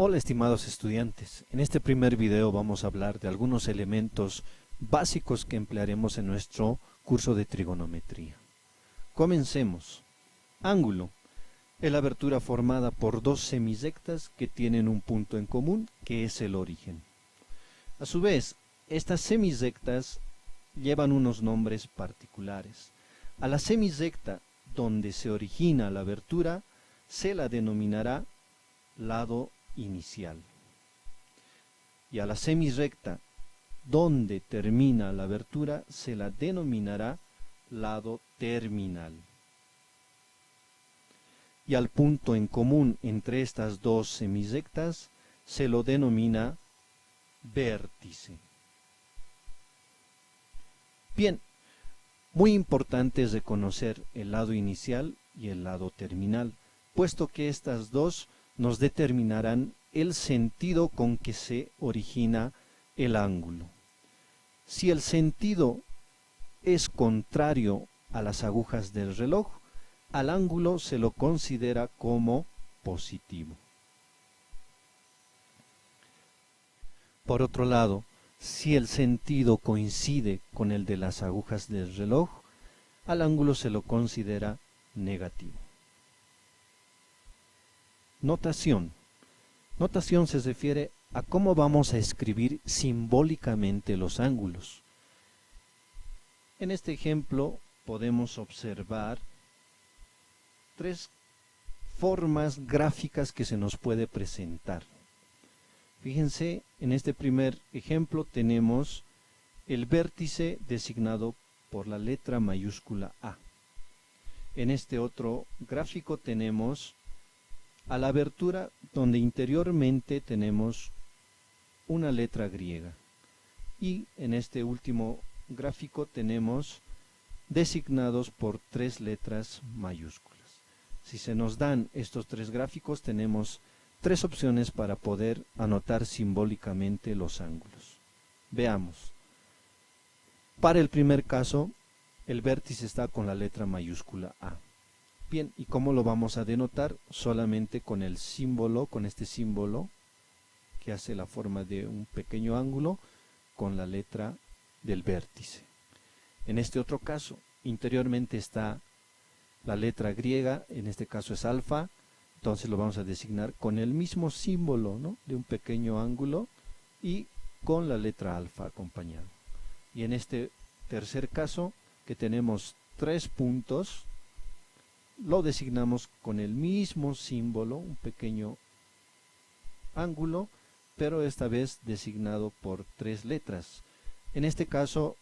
Hola estimados estudiantes, en este primer video vamos a hablar de algunos elementos básicos que emplearemos en nuestro curso de trigonometría. Comencemos. Ángulo. Es la abertura formada por dos semisectas que tienen un punto en común, que es el origen. A su vez, estas semisectas llevan unos nombres particulares. A la semisecta donde se origina la abertura se la denominará lado inicial. Y a la semirrecta donde termina la abertura se la denominará lado terminal. Y al punto en común entre estas dos semirrectas se lo denomina vértice. Bien, muy importante es reconocer el lado inicial y el lado terminal, puesto que estas dos nos determinarán el sentido con que se origina el ángulo. Si el sentido es contrario a las agujas del reloj, al ángulo se lo considera como positivo. Por otro lado, si el sentido coincide con el de las agujas del reloj, al ángulo se lo considera negativo. Notación. Notación se refiere a cómo vamos a escribir simbólicamente los ángulos. En este ejemplo podemos observar tres formas gráficas que se nos puede presentar. Fíjense, en este primer ejemplo tenemos el vértice designado por la letra mayúscula A. En este otro gráfico tenemos a la abertura donde interiormente tenemos una letra griega. Y en este último gráfico tenemos designados por tres letras mayúsculas. Si se nos dan estos tres gráficos, tenemos tres opciones para poder anotar simbólicamente los ángulos. Veamos. Para el primer caso, el vértice está con la letra mayúscula A. Bien, ¿y cómo lo vamos a denotar? Solamente con el símbolo, con este símbolo que hace la forma de un pequeño ángulo con la letra del vértice. En este otro caso, interiormente está la letra griega, en este caso es alfa, entonces lo vamos a designar con el mismo símbolo, ¿no?, de un pequeño ángulo y con la letra alfa acompañado. Y en este tercer caso, que tenemos tres puntos, lo designamos con el mismo símbolo, un pequeño ángulo, pero esta vez designado por tres letras. En este caso,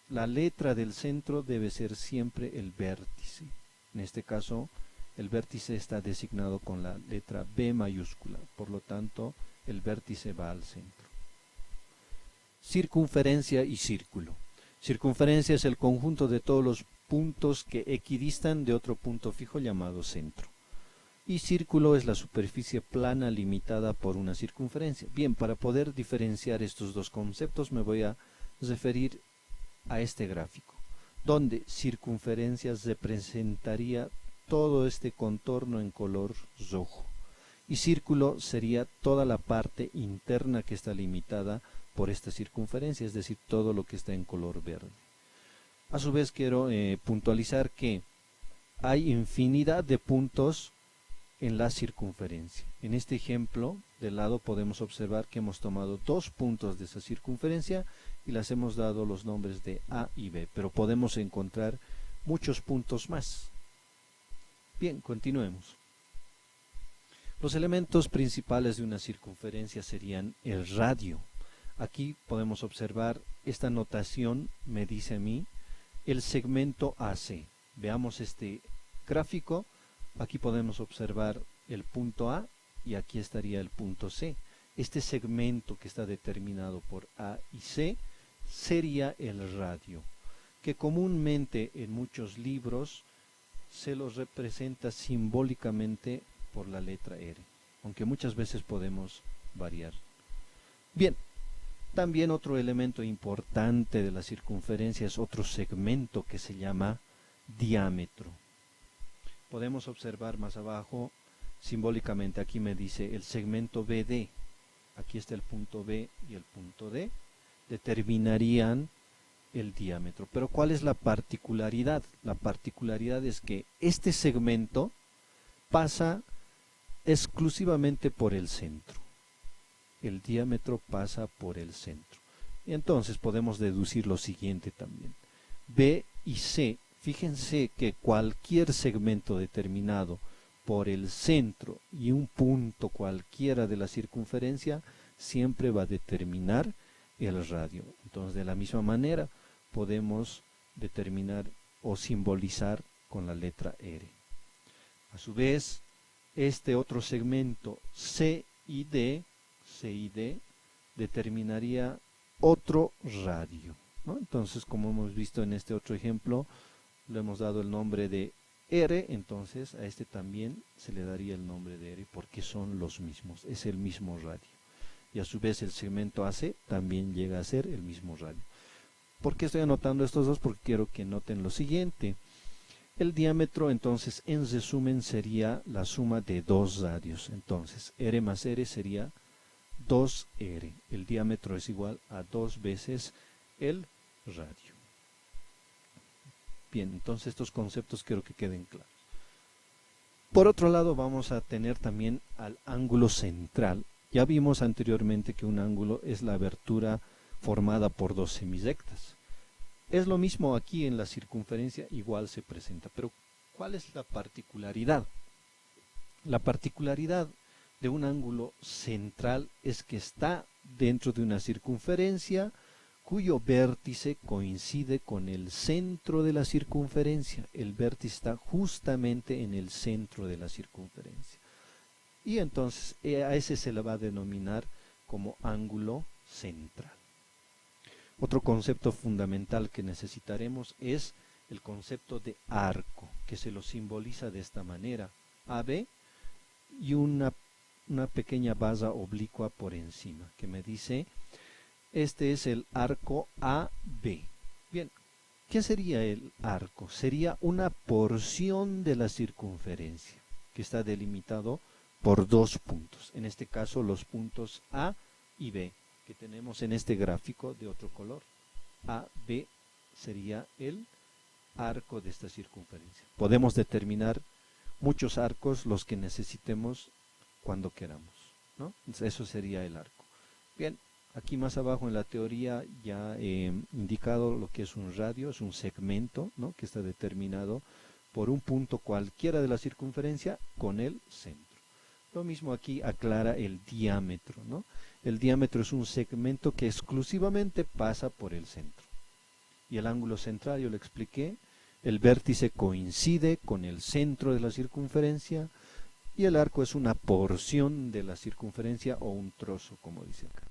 la letra del centro debe ser siempre el vértice. En este caso, el vértice está designado con la letra B mayúscula, por lo tanto, el vértice va al centro. Circunferencia y círculo. Circunferencia es el conjunto de todos los puntos que equidistan de otro punto fijo llamado centro. Y círculo es la superficie plana limitada por una circunferencia. Bien, para poder diferenciar estos dos conceptos me voy a referir a este gráfico, donde circunferencia representaría todo este contorno en color rojo. Y círculo sería toda la parte interna que está limitada por esta circunferencia, es decir, todo lo que está en color verde. A su vez quiero puntualizar que hay infinidad de puntos en la circunferencia. En este ejemplo del lado podemos observar que hemos tomado dos puntos de esa circunferencia y las hemos dado los nombres de A y B, pero podemos encontrar muchos puntos más. Bien, continuemos. Los elementos principales de una circunferencia serían el radio. Aquí podemos observar esta notación, me dice a mí, el segmento AC. Veamos este gráfico. Aquí podemos observar el punto A y aquí estaría el punto C. Este segmento que está determinado por A y C sería el radio, que comúnmente en muchos libros se los representa simbólicamente por la letra R, aunque muchas veces podemos variar. Bien, también otro elemento importante de la circunferencia es otro segmento que se llama diámetro. Podemos observar más abajo simbólicamente aquí me dice el segmento BD, aquí está el punto B y el punto D, determinarían el diámetro. Pero ¿cuál es la particularidad? La particularidad es que este segmento pasa exclusivamente por el centro. El diámetro pasa por el centro. Y entonces podemos deducir lo siguiente también. B y C, fíjense que cualquier segmento determinado por el centro y un punto cualquiera de la circunferencia siempre va a determinar el radio. Entonces, de la misma manera podemos determinar o simbolizar con la letra R. A su vez, este otro segmento C y D determinaría otro radio, ¿no? Entonces, como hemos visto en este otro ejemplo, le hemos dado el nombre de R, entonces a este también se le daría el nombre de R porque son los mismos, es el mismo radio. Y a su vez el segmento AC también llega a ser el mismo radio. ¿Por qué estoy anotando estos dos? Porque quiero que noten lo siguiente. El diámetro entonces en resumen sería la suma de dos radios. Entonces R más R sería 2R. El diámetro es igual a 2 veces el radio. Bien, entonces estos conceptos quiero que queden claros. Por otro lado vamos a tener también al ángulo central. Ya vimos anteriormente que un ángulo es la abertura formada por dos semirectas. Es lo mismo aquí en la circunferencia, igual se presenta. Pero ¿cuál es la particularidad? La particularidad de un ángulo central es que está dentro de una circunferencia cuyo vértice coincide con el centro de la circunferencia. El vértice está justamente en el centro de la circunferencia. Y entonces a ese se le va a denominar como ángulo central. Otro concepto fundamental que necesitaremos es el concepto de arco, que se lo simboliza de esta manera. AB y una pequeña base oblicua por encima, que me dice, este es el arco AB. Bien, ¿qué sería el arco? Sería una porción de la circunferencia, que está delimitado por dos puntos. En este caso, los puntos A y B, que tenemos en este gráfico de otro color. AB sería el arco de esta circunferencia. Podemos determinar muchos arcos, los que necesitemos cuando queramos, ¿no? Entonces, eso sería el arco. Bien, aquí más abajo en la teoría ya he indicado lo que es un radio, es un segmento, ¿no?, que está determinado por un punto cualquiera de la circunferencia con el centro. Lo mismo aquí aclara el diámetro, ¿no? El diámetro es un segmento que exclusivamente pasa por el centro. Y el ángulo central, yo lo expliqué, el vértice coincide con el centro de la circunferencia y el arco es una porción de la circunferencia o un trozo, como dice acá.